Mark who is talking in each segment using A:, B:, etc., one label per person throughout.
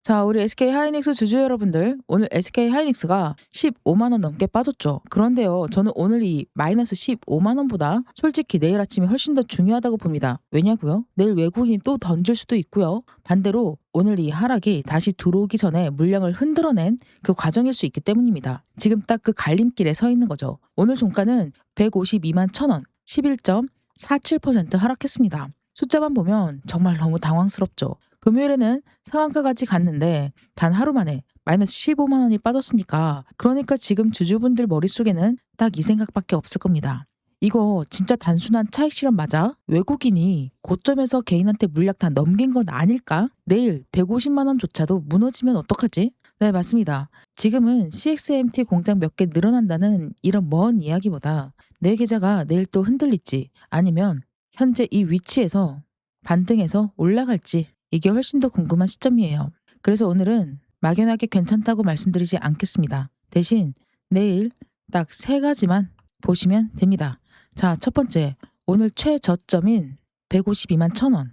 A: 자, 우리 SK 하이닉스 주주 여러분들, 오늘 SK 하이닉스가 15만 원 넘게 빠졌죠. 그런데요, 저는 오늘 이 마이너스 15만 원보다 솔직히 내일 아침이 훨씬 더 중요하다고 봅니다. 왜냐고요? 내일 외국인이 또 던질 수도 있고요. 반대로 오늘 이 하락이 다시 들어오기 전에 물량을 흔들어낸 그 과정일 수 있기 때문입니다. 지금 딱 그 갈림길에 서 있는 거죠. 오늘 종가는 152만 1,000원, 11.47% 하락했습니다. 숫자만 보면 정말 너무 당황스럽죠. 금요일에는 상한가까지 갔는데 단 하루 만에 마이너스 15만 원이 빠졌으니까, 그러니까 지금 주주분들 머릿속에는 딱 이 생각밖에 없을 겁니다. 이거 진짜 단순한 차익 실현 맞아? 외국인이 고점에서 개인한테 물약 다 넘긴 건 아닐까? 내일 150만 원조차도 무너지면 어떡하지? 네, 맞습니다. 지금은 CXMT 공장 몇 개 늘어난다는 이런 먼 이야기보다 내 계좌가 내일 또 흔들릴지, 아니면 현재 이 위치에서 반등해서 올라갈지, 이게 훨씬 더 궁금한 시점이에요. 그래서 오늘은 막연하게 괜찮다고 말씀드리지 않겠습니다. 대신 내일 딱 3가지만 보시면 됩니다. 자, 첫 번째, 오늘 최저점인 152만 1,000원.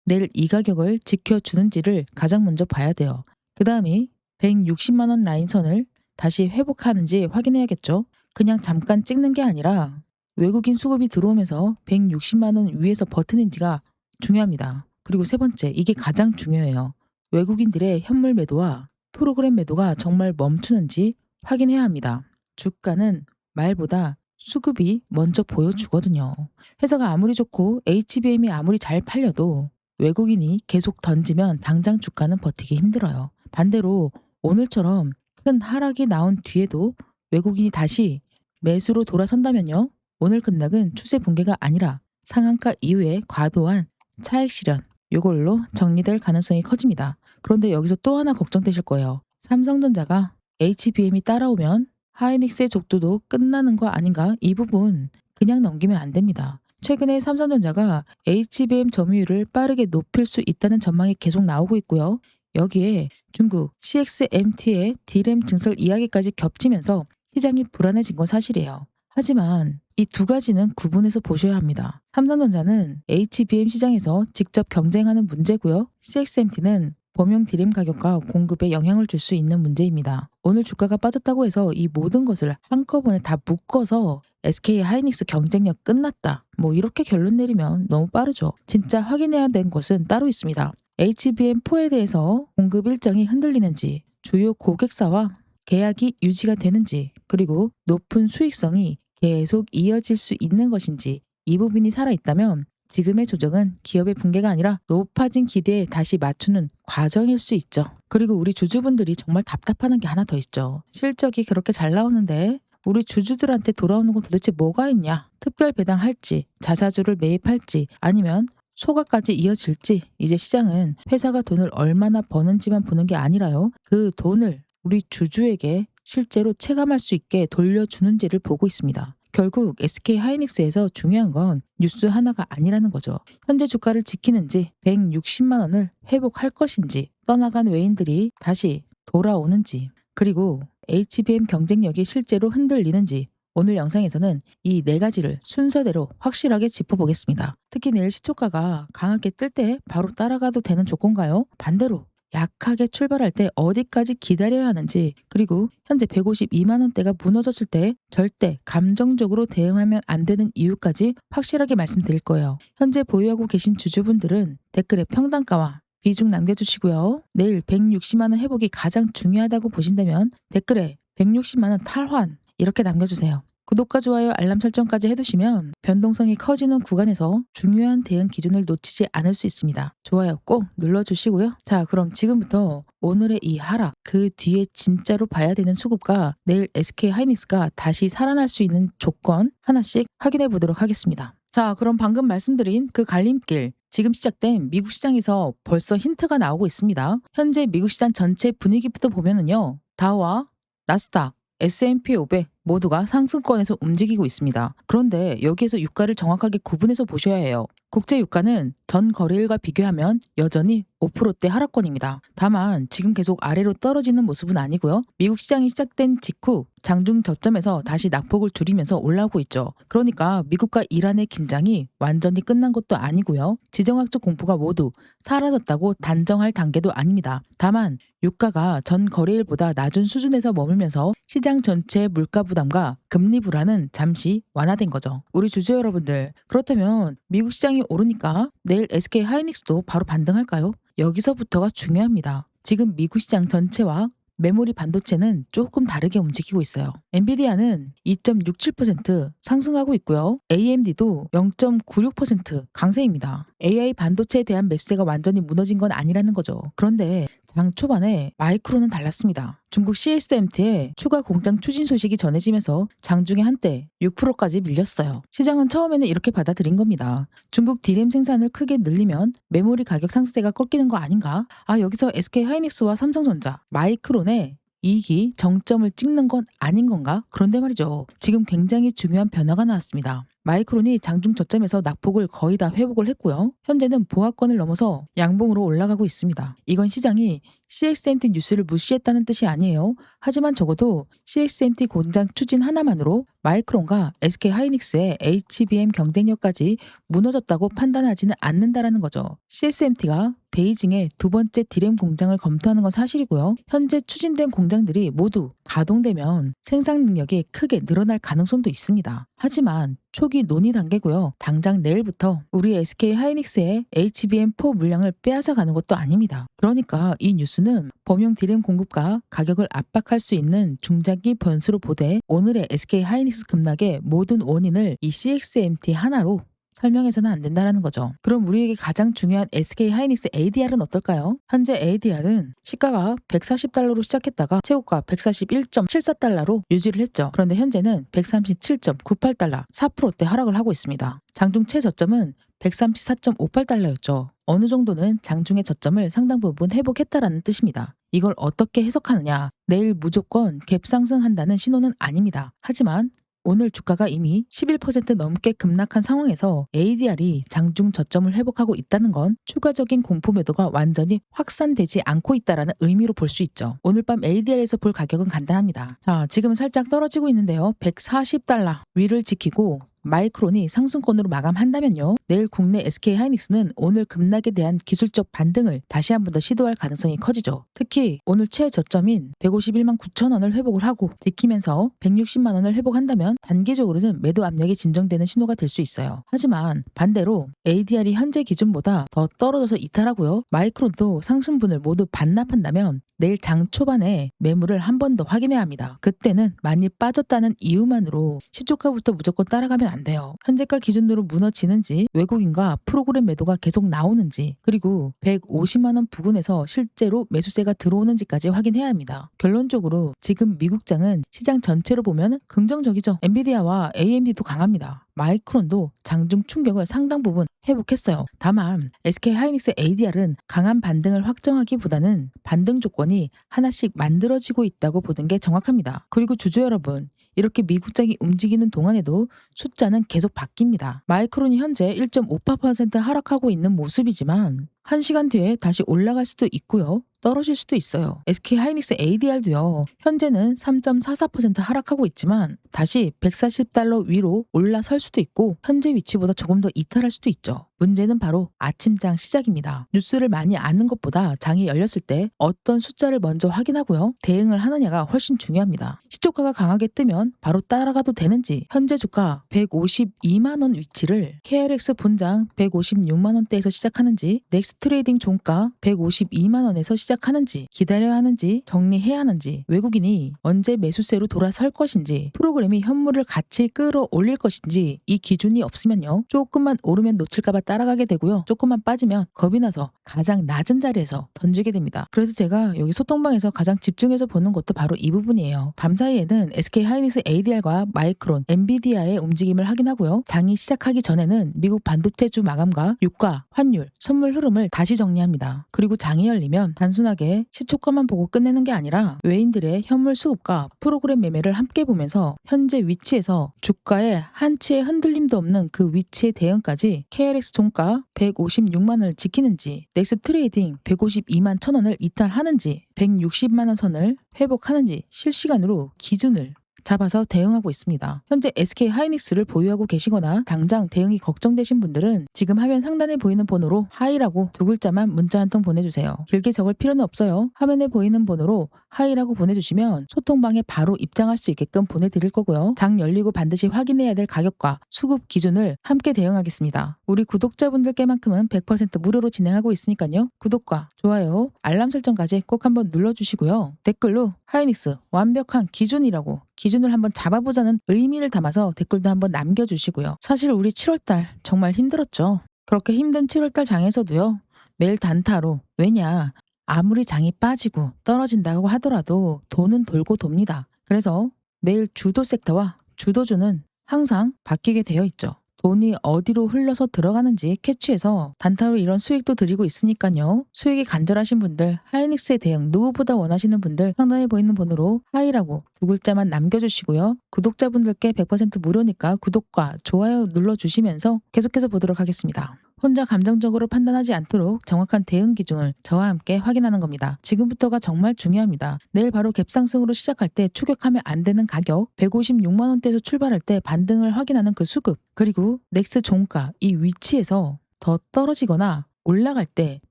A: 내일 이 가격을 지켜주는지를 가장 먼저 봐야 돼요. 그 다음이 160만 원 라인선을 다시 회복하는지 확인해야겠죠. 그냥 잠깐 찍는 게 아니라 외국인 수급이 들어오면서 160만 원 위에서 버티는지가 중요합니다. 그리고 세 번째, 이게 가장 중요해요. 외국인들의 현물 매도와 프로그램 매도가 정말 멈추는지 확인해야 합니다. 주가는 말보다 수급이 먼저 보여주거든요. 회사가 아무리 좋고 HBM이 아무리 잘 팔려도 외국인이 계속 던지면 당장 주가는 버티기 힘들어요. 반대로 오늘처럼 큰 하락이 나온 뒤에도 외국인이 다시 매수로 돌아선다면요, 오늘 급락은 추세 붕괴가 아니라 상한가 이후에 과도한 차익 실현, 이걸로 정리될 가능성이 커집니다. 그런데 여기서 또 하나 걱정되실 거예요. 삼성전자가 HBM이 따라오면 하이닉스의 족도도 끝나는 거 아닌가? 이 부분 그냥 넘기면 안 됩니다. 최근에 삼성전자가 HBM 점유율을 빠르게 높일 수 있다는 전망이 계속 나오고 있고요. 여기에 중국 CXMT의 D램 증설 이야기까지 겹치면서 시장이 불안해진 건 사실이에요. 하지만 이 두 가지는 구분해서 보셔야 합니다. 삼성전자는 HBM 시장에서 직접 경쟁하는 문제고요. CXMT는 범용 D램 가격과 공급에 영향을 줄 수 있는 문제입니다. 오늘 주가가 빠졌다고 해서 이 모든 것을 한꺼번에 다 묶어서 SK 하이닉스 경쟁력 끝났다, 뭐 이렇게 결론 내리면 너무 빠르죠. 진짜 확인해야 될 것은 따로 있습니다. HBM4에 대해서 공급 일정이 흔들리는지, 주요 고객사와 계약이 유지가 되는지, 그리고 높은 수익성이 계속 이어질 수 있는 것인지, 이 부분이 살아있다면 지금의 조정은 기업의 붕괴가 아니라 높아진 기대에 다시 맞추는 과정일 수 있죠. 그리고 우리 주주분들이 정말 답답하는 게 하나 더 있죠. 실적이 그렇게 잘 나오는데 우리 주주들한테 돌아오는 건 도대체 뭐가 있냐? 특별 배당할지, 자사주를 매입할지, 아니면 소가까지 이어질지, 이제 시장은 회사가 돈을 얼마나 버는지만 보는 게 아니라요, 그 돈을 우리 주주에게 실제로 체감할 수 있게 돌려주는지를 보고 있습니다. 결국 SK 하이닉스에서 중요한 건 뉴스 하나가 아니라는 거죠. 현재 주가를 지키는지, 160만 원을 회복할 것인지, 떠나간 외인들이 다시 돌아오는지, 그리고 HBM 경쟁력이 실제로 흔들리는지, 오늘 영상에서는 이 4가지를 순서대로 확실하게 짚어보겠습니다. 특히 내일 시초가가 강하게 뜰 때 바로 따라가도 되는 조건가요? 반대로 약하게 출발할 때 어디까지 기다려야 하는지, 그리고 현재 152만 원대가 무너졌을 때 절대 감정적으로 대응하면 안 되는 이유까지 확실하게 말씀드릴 거예요. 현재 보유하고 계신 주주분들은 댓글에 평단가와 비중 남겨주시고요. 내일 160만 원 회복이 가장 중요하다고 보신다면 댓글에 160만 원 탈환 이렇게 남겨주세요. 구독과 좋아요, 알람 설정까지 해두시면 변동성이 커지는 구간에서 중요한 대응 기준을 놓치지 않을 수 있습니다. 좋아요 꼭 눌러주시고요. 자, 그럼 지금부터 오늘의 이 하락, 그 뒤에 진짜로 봐야 되는 수급과 내일 SK 하이닉스가 다시 살아날 수 있는 조건 하나씩 확인해 보도록 하겠습니다. 자, 그럼 방금 말씀드린 그 갈림길, 지금 시작된 미국 시장에서 벌써 힌트가 나오고 있습니다. 현재 미국 시장 전체 분위기부터 보면은요, 다우와 나스닥, S&P 500 모두가 상승권에서 움직이고 있습니다. 그런데 여기에서 유가를 정확하게 구분해서 보셔야 해요. 국제 유가는 전 거래일과 비교하면 여전히 5%대 하락권입니다. 다만 지금 계속 아래로 떨어지는 모습은 아니고요. 미국 시장이 시작된 직후 장중 저점에서 다시 낙폭을 줄이면서 올라오고 있죠. 그러니까 미국과 이란의 긴장이 완전히 끝난 것도 아니고요. 지정학적 공포가 모두 사라졌다고 단정할 단계도 아닙니다. 다만 유가가 전 거래일보다 낮은 수준에서 머물면서 시장 전체의 물가 부담과 금리 불안은 잠시 완화된 거죠. 우리 주주 여러분들, 그렇다면 미국 시장이 오르니까 내일 SK 하이닉스도 바로 반등할까요? 여기서부터가 중요합니다. 지금 미국 시장 전체와 메모리 반도체는 조금 다르게 움직이고 있어요. 엔비디아는 2.67% 상승하고 있고요. AMD도 0.96% 강세입니다. AI 반도체에 대한 매수세가 완전히 무너진 건 아니라는 거죠. 그런데 장 초반에 마이크론은 달랐습니다. 중국 CSMT의 추가 공장 추진 소식이 전해지면서 장중에 한때 6%까지 밀렸어요. 시장은 처음에는 이렇게 받아들인 겁니다. 중국 D램 생산을 크게 늘리면 메모리 가격 상승세가 꺾이는 거 아닌가? 여기서 SK 하이닉스와 삼성전자, 마이크론의 이익이 정점을 찍는 건 아닌 건가? 그런데 말이죠. 지금 굉장히 중요한 변화가 나왔습니다. 마이크론이 장중 저점에서 낙폭을 거의 다 회복을 했고요. 현재는 보합권을 넘어서 양봉으로 올라가고 있습니다. 이건 시장이 CXMT 뉴스를 무시했다는 뜻이 아니에요. 하지만 적어도 CXMT 공장 추진 하나만으로 마이크론과 SK 하이닉스의 HBM 경쟁력까지 무너졌다고 판단하지는 않는다라는 거죠. CXMT가 베이징에 두 번째 D램 공장을 검토하는 건 사실이고요. 현재 추진된 공장들이 모두 가동되면 생산 능력이 크게 늘어날 가능성도 있습니다. 하지만 초기 논의 단계고요. 당장 내일부터 우리 SK 하이닉스의 HBM4 물량을 빼앗아 가는 것도 아닙니다. 그러니까 이 뉴스는 범용 D램 공급과 가격을 압박할 수 있는 중장기 변수로 보되 오늘의 SK 하이닉스 급락의 모든 원인을 이 CXMT 하나로 설명해서는 안 된다는 거죠. 그럼 우리에게 가장 중요한 SK 하이닉스 ADR은 어떨까요? 현재 ADR은 시가가 140달러로 시작했다가 최고가 141.74달러로 유지를 했죠. 그런데 현재는 137.98달러, 4%대 하락을 하고 있습니다. 장중 최저점은 134.58달러였죠. 어느 정도는 장중의 저점을 상당 부분 회복했다라는 뜻입니다. 이걸 어떻게 해석하느냐? 내일 무조건 갭 상승한다는 신호는 아닙니다. 하지만 오늘 주가가 이미 11% 넘게 급락한 상황에서 ADR이 장중 저점을 회복하고 있다는 건 추가적인 공포 매도가 완전히 확산되지 않고 있다는 의미로 볼 수 있죠. 오늘 밤 ADR에서 볼 가격은 간단합니다. 자, 지금 살짝 떨어지고 있는데요. 140달러 위를 지키고 마이크론이 상승권으로 마감한다면요. 내일 국내 SK 하이닉스는 오늘 급락에 대한 기술적 반등을 다시 한 번 더 시도할 가능성이 커지죠. 특히 오늘 최저점인 151만 9천 원을 회복을 하고 지키면서 160만 원을 회복한다면 단기적으로는 매도 압력이 진정되는 신호가 될 수 있어요. 하지만 반대로 ADR이 현재 기준보다 더 떨어져서 이탈하고요. 마이크론도 상승분을 모두 반납한다면 내일 장 초반에 매물을 한 번 더 확인해야 합니다. 그때는 많이 빠졌다는 이유만으로 시초가부터 무조건 따라가면 안 돼요. 현재가 기준으로 무너지는지 외국인과 프로그램 매도가 계속 나오는지 그리고 150만 원 부근에서 실제로 매수세가 들어오는지까지 확인해야 합니다. 결론적으로 지금 미국장은 시장 전체로 보면 긍정적이죠. 엔비디아와 AMD도 강합니다. 마이크론도 장중 충격을 상당 부분 회복했어요. 다만 SK 하이닉스 ADR은 강한 반등을 확정하기보다는 반등 조건이 하나씩 만들어지고 있다고 보는 게 정확합니다. 그리고 주주 여러분, 이렇게 미국장이 움직이는 동안에도 숫자는 계속 바뀝니다. 마이크론이 현재 1.58% 하락하고 있는 모습이지만 1시간 뒤에 다시 올라갈 수도 있고요. 떨어질 수도 있어요. SK 하이닉스 ADR도요. 현재는 3.44% 하락하고 있지만 다시 140달러 위로 올라설 수도 있고 현재 위치보다 조금 더 이탈할 수도 있죠. 문제는 바로 아침장 시작입니다. 뉴스를 많이 아는 것보다 장이 열렸을 때 어떤 숫자를 먼저 확인하고요. 대응을 하느냐가 훨씬 중요합니다. 시초가가 강하게 뜨면 바로 따라가도 되는지 현재 주가 152만 원 위치를 KRX 본장 156만 원대에서 시작하는지 넥스트 트레이딩 종가 152만 원에서 시작하는지 기다려야 하는지 정리해야 하는지 외국인이 언제 매수세로 돌아설 것인지 프로그램이 현물을 같이 끌어올릴 것인지 이 기준이 없으면요. 조금만 오르면 놓칠까봐 따라가게 되고요. 조금만 빠지면 겁이 나서 가장 낮은 자리에서 던지게 됩니다. 그래서 제가 여기 소통방에서 가장 집중해서 보는 것도 바로 이 부분이에요. 밤사이에는 SK 하이닉스 ADR과 마이크론, 엔비디아의 움직임을 확인하고요. 장이 시작하기 전에는 미국 반도체주 마감과 유가, 환율, 선물 흐름을 다시 정리합니다. 그리고 장이 열리면 단순하게 시초가만 보고 끝내는 게 아니라 외인들의 현물 수급과 프로그램 매매를 함께 보면서 현재 위치에서 주가의 한치의 흔들림도 없는 그 위치의 대응까지 KRX 종가 156만 원을 지키는지, 넥스 트레이딩 152만 1,000원을 이탈하는지, 160만 원 선을 회복하는지 실시간으로 기준을 잡아서 대응하고 있습니다. 현재 SK 하이닉스를 보유하고 계시거나 당장 대응이 걱정되신 분들은 지금 화면 상단에 보이는 번호로 하이라고 두 글자만 문자 한 통 보내주세요. 길게 적을 필요는 없어요. 화면에 보이는 번호로 하이라고 보내주시면 소통방에 바로 입장할 수 있게끔 보내드릴 거고요. 장 열리고 반드시 확인해야 될 가격과 수급 기준을 함께 대응하겠습니다. 우리 구독자분들께만큼은 100% 무료로 진행하고 있으니까요. 구독과 좋아요, 알람 설정까지 꼭 한번 눌러주시고요. 댓글로 하이닉스 완벽한 기준이라고 기준을 한번 잡아보자는 의미를 담아서 댓글도 한번 남겨주시고요. 사실 우리 7월달 정말 힘들었죠. 그렇게 힘든 7월달 장에서도요. 매일 단타로, 왜냐 아무리 장이 빠지고 떨어진다고 하더라도 돈은 돌고 돕니다. 그래서 매일 주도 섹터와 주도주는 항상 바뀌게 되어 있죠. 돈이 어디로 흘러서 들어가는지 캐치해서 단타로 이런 수익도 드리고 있으니까요. 수익이 간절하신 분들, 하이닉스에 대응 누구보다 원하시는 분들 상단에 보이는 번호로 하이라고 두 글자만 남겨주시고요. 구독자분들께 100% 무료니까 구독과 좋아요 눌러주시면서 계속해서 보도록 하겠습니다. 혼자 감정적으로 판단하지 않도록 정확한 대응 기준을 저와 함께 확인하는 겁니다. 지금부터가 정말 중요합니다. 내일 바로 갭상승으로 시작할 때 추격하면 안 되는 가격, 156만 원대에서 출발할 때 반등을 확인하는 그 수급, 그리고 넥스트 종가 이 위치에서 더 떨어지거나 올라갈 때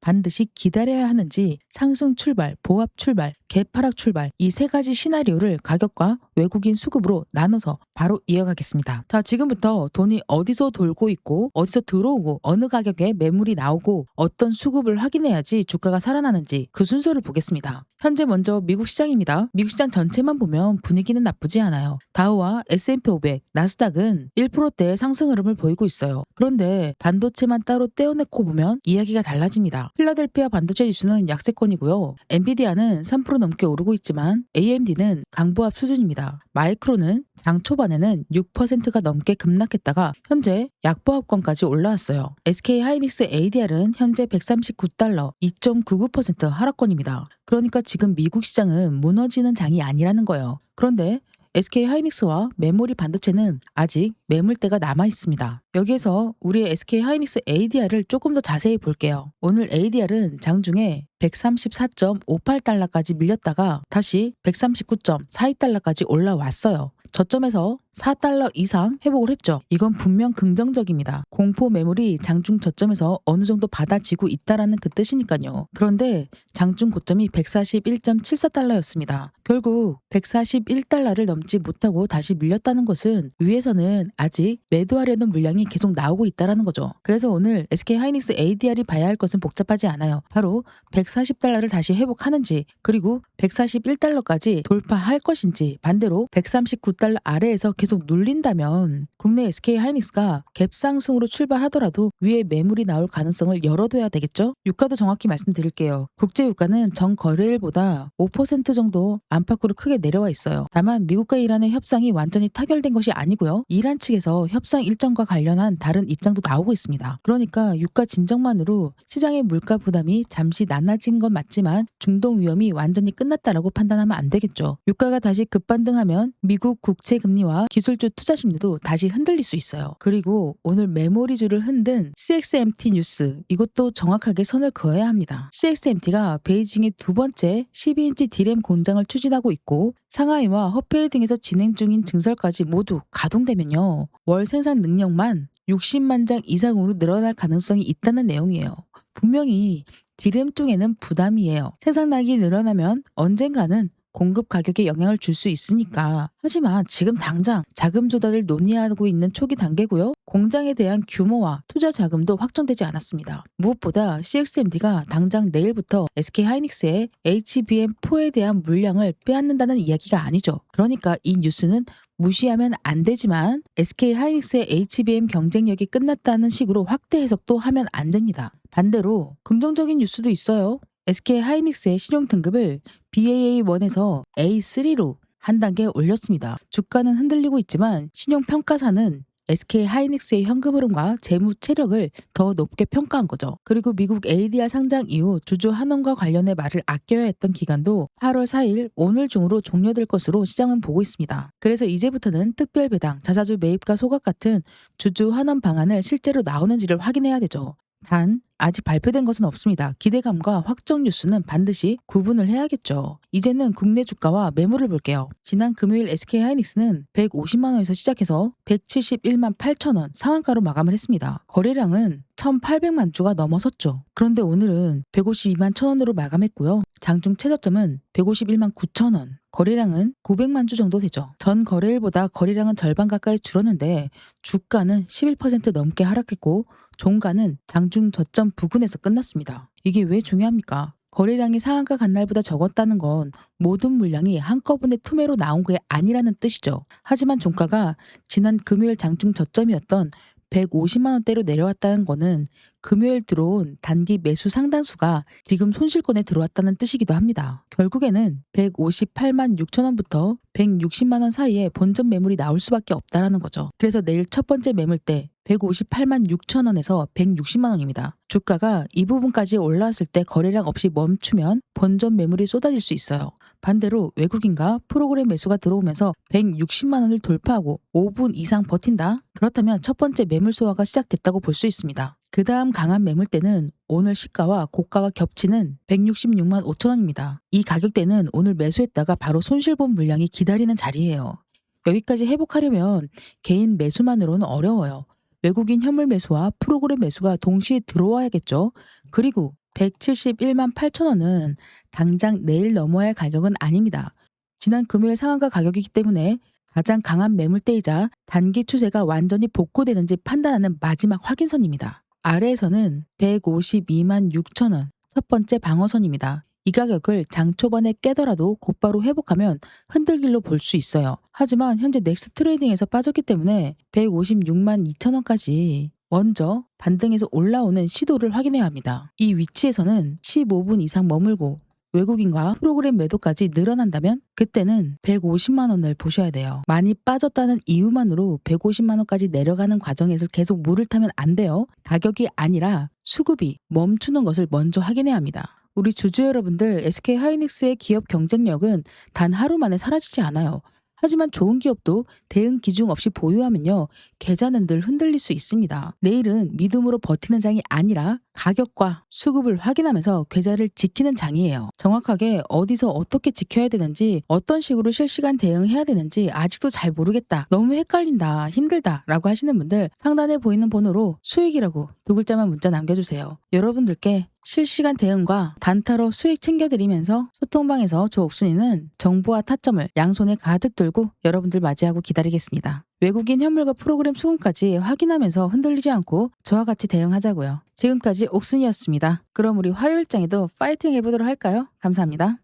A: 반드시 기다려야 하는지 상승 출발, 보합 출발, 개파락 출발 이 세 가지 시나리오를 가격과 외국인 수급으로 나눠서 바로 이어가겠습니다. 자, 지금부터 돈이 어디서 돌고 있고 어디서 들어오고 어느 가격에 매물이 나오고 어떤 수급을 확인해야지 주가가 살아나는지 그 순서를 보겠습니다. 현재 먼저 미국 시장입니다. 미국 시장 전체만 보면 분위기는 나쁘지 않아요. 다우와 S&P 500, 나스닥은 1%대의 상승 흐름을 보이고 있어요. 그런데 반도체만 따로 떼어내고 보면 이야기가 달라집니다. 필라델피아 반도체 지수는 약세권이고요. 엔비디아는 3% 넘게 오르고 있지만 AMD는 강보합 수준입니다. 마이크론은 장 초반에는 6%가 넘게 급락했다가 현재 약보합권까지 올라왔어요. SK 하이닉스 ADR은 현재 139달러, 2.99% 하락권입니다. 그러니까 지금 미국 시장은 무너지는 장이 아니라는 거예요. 그런데 SK 하이닉스와 메모리 반도체는 아직 매물대가 남아 있습니다. 여기에서 우리의 SK 하이닉스 ADR을 조금 더 자세히 볼게요. 오늘 ADR은 장중에 134.58달러까지 밀렸다가 다시 139.42달러까지 올라왔어요. 저점에서 4달러 이상 회복을 했죠. 이건 분명 긍정적입니다. 공포 매물이 장중 저점에서 어느 정도 받아지고 있다라는 그 뜻이니까요. 그런데 장중 고점이 141.74달러였습니다. 결국 141달러를 넘지 못하고 다시 밀렸다는 것은 위에서는 아직 매도하려는 물량이 계속 나오고 있다는 거죠. 그래서 오늘 SK 하이닉스 ADR이 봐야 할 것은 복잡하지 않아요. 바로 140달러를 다시 회복하는지, 그리고 141달러까지 돌파할 것인지, 반대로 139달러 아래에서 계속 눌린다면 국내 SK 하이닉스가 갭상승으로 출발하더라도 위에 매물이 나올 가능성을 열어둬야 되겠죠? 유가도 정확히 말씀드릴게요. 국제유가는 전거래일보다 5% 정도 안팎으로 크게 내려와 있어요. 다만 미국과 이란의 협상이 완전히 타결된 것이 아니고요. 이란 측에서 협상 일정과 관련한 다른 입장도 나오고 있습니다. 그러니까 유가 진정만으로 시장의 물가 부담이 잠시 낮아진 건 맞지만 중동 위험이 완전히 끝났다라고 판단하면 안 되겠죠. 유가가 다시 급반등하면 미국 국채 금리와 기술주 투자 심리도 다시 흔들릴 수 있어요. 그리고 오늘 메모리주를 흔든 CXMT 뉴스, 이것도 정확하게 선을 그어야 합니다. CXMT가 베이징의 두 번째 12인치 D램 공장을 추진하고 있고 상하이와 허페이 등에서 진행 중인 증설까지 모두 가동되면요. 월 생산 능력만 60만 장 이상으로 늘어날 가능성이 있다는 내용이에요. 분명히 D램 쪽에는 부담이에요. 생산량이 늘어나면 언젠가는 공급 가격에 영향을 줄 수 있으니까. 하지만 지금 당장 자금 조달을 논의하고 있는 초기 단계고요. 공장에 대한 규모와 투자 자금도 확정되지 않았습니다. 무엇보다 CXMD가 당장 내일부터 SK하이닉스의 HBM4에 대한 물량을 빼앗는다는 이야기가 아니죠. 그러니까 이 뉴스는 무시하면 안 되지만 SK하이닉스의 HBM 경쟁력이 끝났다는 식으로 확대 해석도 하면 안 됩니다. 반대로 긍정적인 뉴스도 있어요. SK하이닉스의 신용 등급을 Baa1에서 A3로 한 단계 올렸습니다. 주가는 흔들리고 있지만 신용평가사는 SK하이닉스의 현금 흐름과 재무 체력을 더 높게 평가한 거죠. 그리고 미국 ADR 상장 이후 주주 환원과 관련해 말을 아껴야 했던 기간도 8월 4일 오늘 중으로 종료될 것으로 시장은 보고 있습니다. 그래서 이제부터는 특별 배당, 자사주 매입과 소각 같은 주주 환원 방안을 실제로 나오는지를 확인해야 되죠. 단 아직 발표된 것은 없습니다. 기대감과 확정 뉴스는 반드시 구분을 해야겠죠. 이제는 국내 주가와 매물을 볼게요. 지난 금요일 SK하이닉스는 150만 원에서 시작해서 171만 8천 원 상한가로 마감을 했습니다. 거래량은 1,800만 주가 넘어섰죠. 그런데 오늘은 152만 1천 원으로 마감했고요. 장중 최저점은 151만 9천 원. 거래량은 900만 주 정도 되죠. 전 거래일보다 거래량은 절반 가까이 줄었는데 주가는 11% 넘게 하락했고 종가는 장중 저점 부근에서 끝났습니다. 이게 왜 중요합니까? 거래량이 상한가 간 날보다 적었다는 건 모든 물량이 한꺼번에 투매로 나온 게 아니라는 뜻이죠. 하지만 종가가 지난 금요일 장중 저점이었던 150만 원대로 내려왔다는 거는 금요일 들어온 단기 매수 상당수가 지금 손실권에 들어왔다는 뜻이기도 합니다. 결국에는 158만 6천 원부터 160만 원 사이에 본전 매물이 나올 수밖에 없다라는 거죠. 그래서 내일 첫 번째 매물대 158만 6천 원에서 160만 원입니다. 주가가 이 부분까지 올라왔을 때 거래량 없이 멈추면 본전 매물이 쏟아질 수 있어요. 반대로 외국인과 프로그램 매수가 들어오면서 160만 원을 돌파하고 5분 이상 버틴다? 그렇다면 첫 번째 매물 소화가 시작됐다고 볼 수 있습니다. 그 다음 강한 매물대는 오늘 시가와 고가가 겹치는 166만 5천 원입니다. 이 가격대는 오늘 매수했다가 바로 손실본 물량이 기다리는 자리예요. 여기까지 회복하려면 개인 매수만으로는 어려워요. 외국인 현물 매수와 프로그램 매수가 동시에 들어와야겠죠. 그리고 171만 8천 원은 당장 내일 넘어야 할 가격은 아닙니다. 지난 금요일 상한가 가격이기 때문에 가장 강한 매물대이자 단기 추세가 완전히 복구되는지 판단하는 마지막 확인선입니다. 아래에서는 152만 6천 원, 첫 번째 방어선입니다. 이 가격을 장 초반에 깨더라도 곧바로 회복하면 흔들길로 볼 수 있어요. 하지만 현재 넥스 트레이딩에서 빠졌기 때문에 156만 2천 원까지 먼저 반등해서 올라오는 시도를 확인해야 합니다. 이 위치에서는 15분 이상 머물고 외국인과 프로그램 매도까지 늘어난다면 그때는 150만 원을 보셔야 돼요. 많이 빠졌다는 이유만으로 150만 원까지 내려가는 과정에서 계속 물을 타면 안 돼요. 가격이 아니라 수급이 멈추는 것을 먼저 확인해야 합니다. 우리 주주 여러분들, SK하이닉스의 기업 경쟁력은 단 하루 만에 사라지지 않아요. 하지만 좋은 기업도 대응 기중 없이 보유하면요, 계좌는 늘 흔들릴 수 있습니다. 내일은 믿음으로 버티는 장이 아니라 가격과 수급을 확인하면서 계좌를 지키는 장이에요. 정확하게 어디서 어떻게 지켜야 되는지, 어떤 식으로 실시간 대응해야 되는지 아직도 잘 모르겠다, 너무 헷갈린다, 힘들다 라고 하시는 분들, 상단에 보이는 번호로 수익이라고 두 글자만 문자 남겨주세요. 여러분들께 실시간 대응과 단타로 수익 챙겨드리면서 소통방에서 저 옥순이는 정보와 타점을 양손에 가득 들고 여러분들 맞이하고 기다리겠습니다. 외국인 현물과 프로그램 수급까지 확인하면서 흔들리지 않고 저와 같이 대응하자고요. 지금까지 옥순이었습니다. 그럼 우리 화요일장에도 파이팅 해보도록 할까요? 감사합니다.